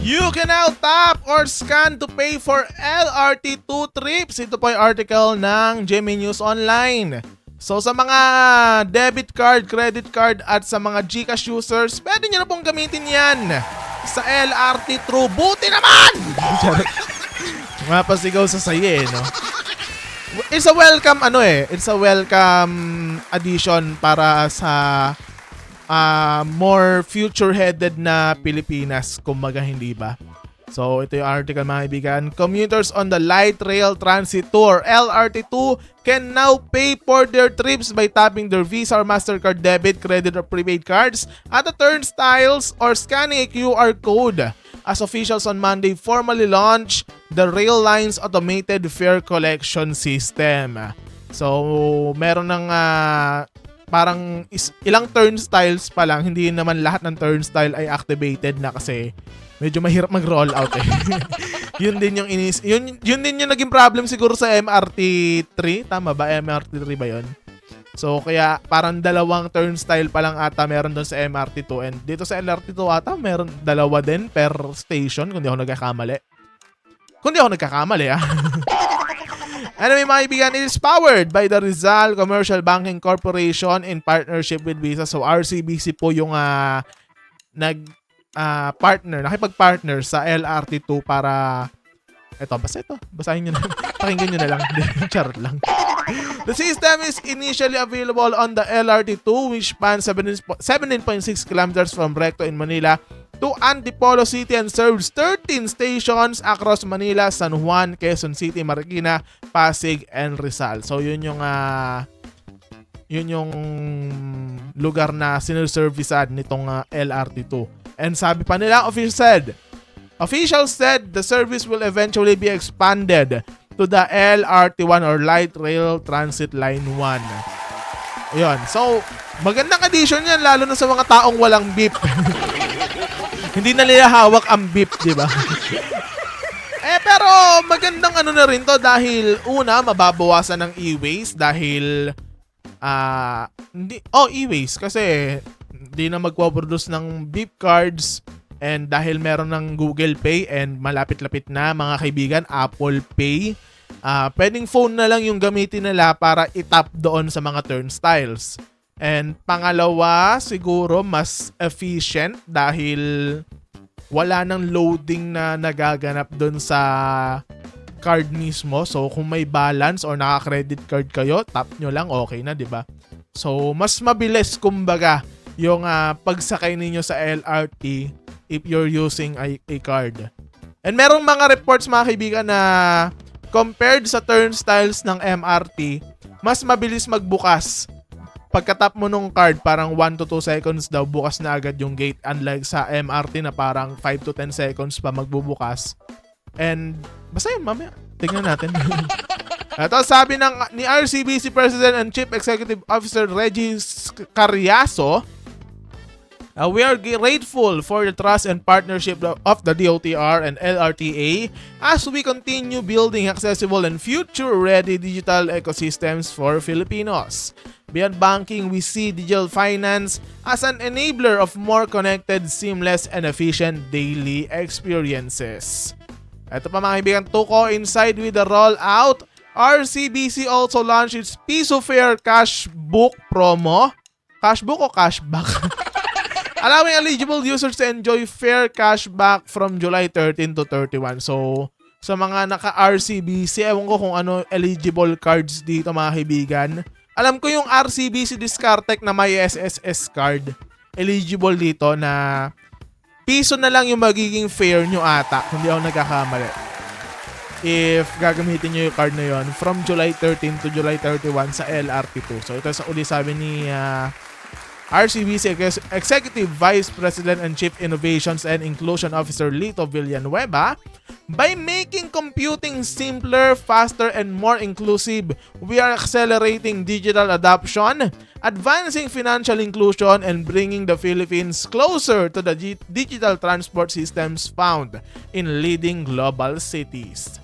You can now tap or scan to pay for LRT2 trips. Ito po yung article ng GMA News Online. So sa mga debit card, credit card at sa mga GCash users, pwede nyo na pong gamitin yan sa LRT True. Buti naman! Mapasigaw sa sayo no? It's a welcome it's a welcome addition para sa more future-headed na Pilipinas, kumbaga, hindi ba? So, ito yung article mga kaibigan. Commuters on the Light Rail Transit Tour LRT2 can now pay for their trips by tapping their Visa or MasterCard debit, credit, or prepaid cards at the turnstiles or scanning a QR code. As officials on Monday formally launched the Rail Line's automated fare collection system. So, meron ng parang ilang turnstiles pa lang, hindi naman lahat ng turnstile ay activated na kasi medyo mahirap mag-roll out eh. Yun din yung naging problem siguro sa MRT3, tama ba? MRT3 ba 'yon? So kaya parang dalawang turnstile pa lang ata meron doon sa MRT2 and dito sa LRT2 ata meron dalawa din per station kung di ako nagkakamali. Anyway mga kaibigan, it is powered by the Rizal Commercial Banking Corporation in partnership with Visa. So RCBC po yung nakipag-partner sa LRT2 para basahin nyo na. Pakinggan nyo na lang. Charot lang. The system is initially available on the LRT2 which spans 17.6 kilometers from Recto in Manila to Antipolo City and serves 13 stations across Manila, San Juan, Quezon City, Marikina, Pasig, and Rizal. So yun yung lugar na sinuservicean nitong LRT2. And sabi pa nila, officials said the service will eventually be expanded to the LRT1 or Light Rail Transit Line 1. Ayun. So, magandang addition yan lalo na sa mga taong walang beep. Hindi na nila hawak ang beep, di ba? Pero magandang na rin to dahil una, mababawasan ng e-waste dahil e-waste kasi hindi na magpo-produce ng beep cards and dahil meron ng Google Pay and malapit-lapit na mga kaibigan, Apple Pay, pwedeng phone na lang yung gamitin nila para itap doon sa mga turnstiles. And pangalawa, siguro mas efficient dahil wala nang loading na nagaganap doon sa card mismo. So kung may balance or naka-credit card kayo, tap nyo lang, okay na, di ba? So mas mabilis kumbaga yung pagsakay ninyo sa LRT if you're using a card. And merong mga reports mga kaibigan na compared sa turnstiles ng MRT, mas mabilis magbukas. Pagkatap mo nung card, parang 1 to 2 seconds daw bukas na agad yung gate, unlike sa MRT na parang 5 to 10 seconds pa magbubukas. And basta yun, mamaya tingnan natin. Ito sabi ni RCBC President and Chief Executive Officer Regis Carriazo, we are grateful for the trust and partnership of the DOTR and LRTA as we continue building accessible and future-ready digital ecosystems for Filipinos. Beyond banking, we see digital finance as an enabler of more connected, seamless, and efficient daily experiences. Ito pa mga kaibigan, to coincide with the rollout, RCBC also launched its Piso Fair Cashbook promo. Cashbook o cashback? Allowing eligible users to enjoy fair cashback from July 13 to 31. So, sa mga naka-RCBC, ewan ko kung ano eligible cards dito mga kaibigan. Alam ko yung RCBC Discartec na may SSS card. Eligible dito na piso na lang yung magiging fare nyo ata. Kung di ako nagkakamali. If gagamitin nyo yung card na yon from July 13 to July 31 sa LRT2. So, ito sa uli sabi ni RCBC Executive Vice President and Chief Innovations and Inclusion Officer Lito Villanueva, by making computing simpler, faster, and more inclusive, we are accelerating digital adoption, advancing financial inclusion, and bringing the Philippines closer to the digital transport systems found in leading global cities.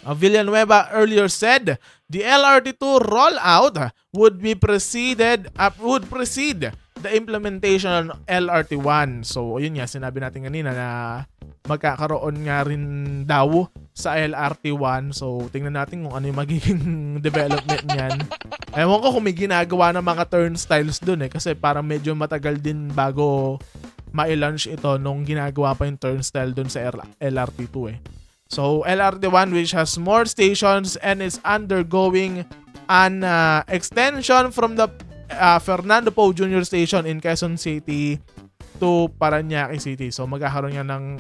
Villanueva earlier said the LRT2 rollout would precede the implementation on LRT1. So, yun nga, sinabi natin kanina na magkakaroon nga rin daw sa LRT1. So, tingnan natin kung ano yung magiging development niyan. Ewan ko kung may ginagawa ng mga turnstiles dun kasi parang medyo matagal din bago ma-launch ito nung ginagawa pa yung turnstile dun sa LRT2 So, LRT1 which has more stations and is undergoing an extension from the Fernando Poe Jr. Station in Quezon City to Parañaque City. So, magkakaroon yan ng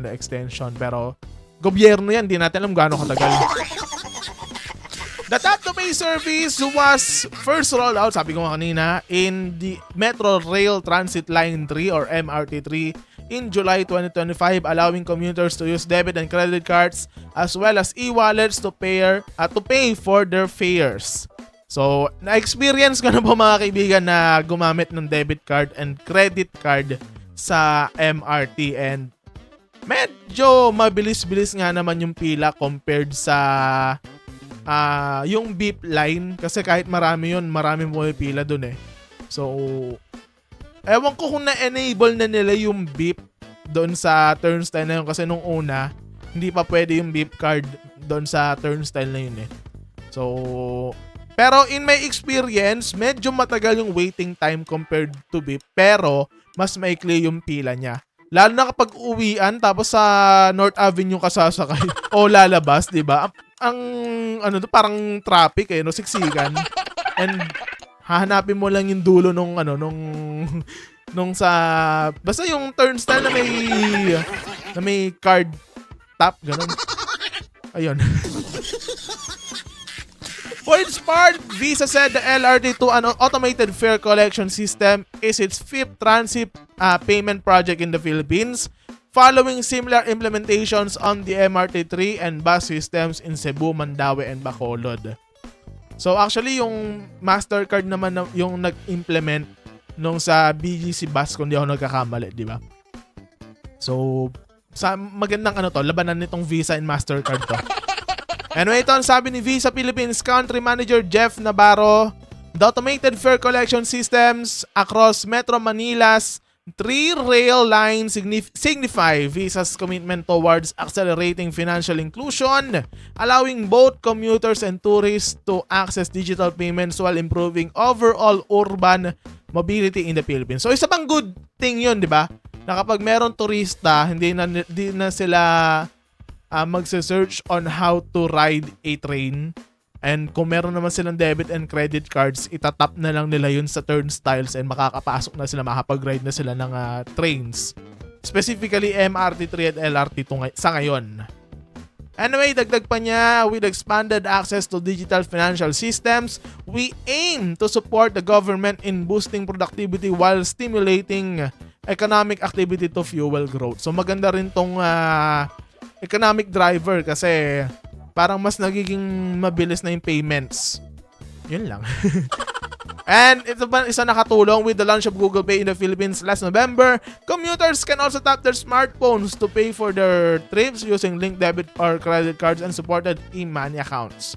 extension. Pero, gobyerno yan. Di natin alam gaano katagal. The tap-to-pay service was first rolled out, sabi ko nga kanina, in the Metro Rail Transit Line 3 or MRT3 in July 2025, allowing commuters to use debit and credit cards as well as e-wallets to pay for their fares. So, na-experience ko na po mga kaibigan na gumamit ng debit card and credit card sa MRT and medyo mabilis-bilis nga naman yung pila compared sa yung beep line kasi kahit marami mo pila dun So, ewan ko kung na-enable na nila yung beep doon sa turnstile na yun kasi nung una, hindi pa pwede yung beep card doon sa turnstile na yun So, pero in my experience, medyo matagal yung waiting time compared to beep pero mas maikli yung pila niya. Lalo na kapag uwian tapos sa North Avenue ka sasakay o lalabas, 'di ba? Ang parang traffic no, siksikan. And hahanapin mo lang yung dulo nung sa basta yung turnstile na may card tap ganun. Ayun. For its part, Visa said the LRT2 automated fare collection system is its fifth transit payment project in the Philippines, following similar implementations on the MRT3 and bus systems in Cebu, Mandaue, and Bacolod. So actually, yung Mastercard naman yung nag-implement nung sa BGC bus kung di ako nagkakamali, di ba? So, sa magandang labanan nitong Visa and Mastercard to. Anyway, ito ang sabi ni Visa Philippines Country Manager Jeff Navarro, the automated fare collection systems across Metro Manila's 3 rail lines signify Visa's commitment towards accelerating financial inclusion, allowing both commuters and tourists to access digital payments while improving overall urban mobility in the Philippines. So, isa pang good thing yun, di ba? Na kapag meron turista, hindi na sila magse-search on how to ride a train. And kung meron naman silang debit and credit cards, itatap na lang nila yun sa turnstiles and makakapasok na sila, makakapag-ride na sila ng trains. Specifically, MRT3 at LRT2 sa ngayon. Anyway, dagdag pa niya, with expanded access to digital financial systems, we aim to support the government in boosting productivity while stimulating economic activity to fuel growth. So maganda rin tong economic driver kasi parang mas nagiging mabilis na yung payments. Yun lang. And ito pa isa nakatulong with the launch of Google Pay in the Philippines last November. Commuters can also tap their smartphones to pay for their trips using linked debit or credit cards and supported e-money accounts.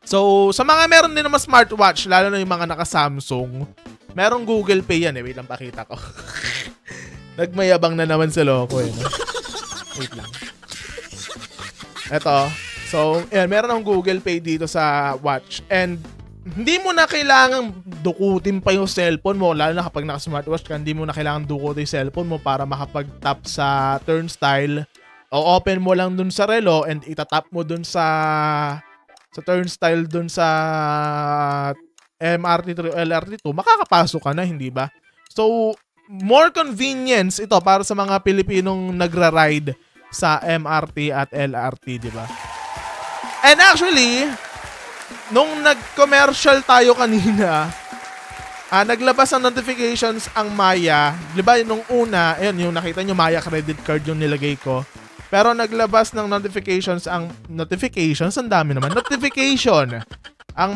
So, sa mga meron din naman smartwatch, lalo na yung mga naka-Samsung, merong Google Pay yan Wait lang, pakita ko. Nagmayabang na naman sa loko no? Wait lang. Eto. So, ayan, meron ng Google Pay dito sa watch. And, hindi mo na kailangan dukutin pa yung cellphone mo. Lalo na kapag naka-smartwatch ka, hindi mo na kailangan dukutin yung cellphone mo para makapag-tap sa turnstile. O open mo lang dun sa relo and itatap mo dun sa turnstile dun sa MRT3 o LRT2. Makakapasok ka na, hindi ba? So, more convenience ito para sa mga Pilipinong nagra-ride sa MRT at LRT, di ba? And actually, nung nag-commercial tayo kanina, naglabas ng notifications ang Maya. Di ba nung una, ayun, yung nakita nyo Maya credit card yung nilagay ko. Pero naglabas ng notification ang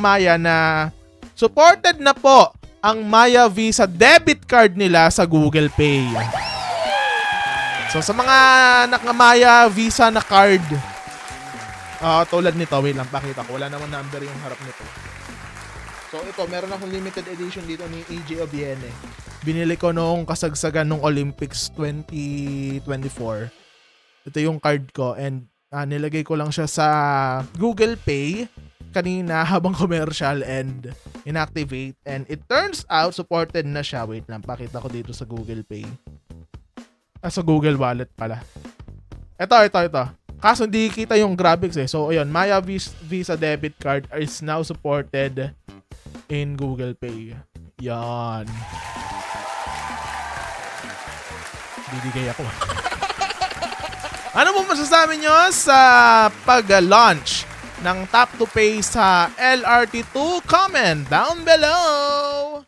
Maya na supported na po ang Maya Visa debit card nila sa Google Pay. So sa mga naka-Maya Visa na card, tulad nito, wait lang, pakita ko. Wala naman number yung harap nito. So ito, meron akong limited edition dito ni AJ Obiene. Binili ko noong kasagsagan ng Olympics 2024. Ito yung card ko and nilagay ko lang siya sa Google Pay kanina habang commercial and inactivate. And it turns out, supported na siya. Wait lang, pakita ko dito sa Google Pay. Sa Google Wallet pala. Ito. Kaso hindi kita yung graphics eh. So, ayun, Maya Visa debit card is now supported in Google Pay. Yan. Bibigay ako. Ano mo masasabi nyo sa pag-launch ng Tap to Pay sa LRT2? Comment down below!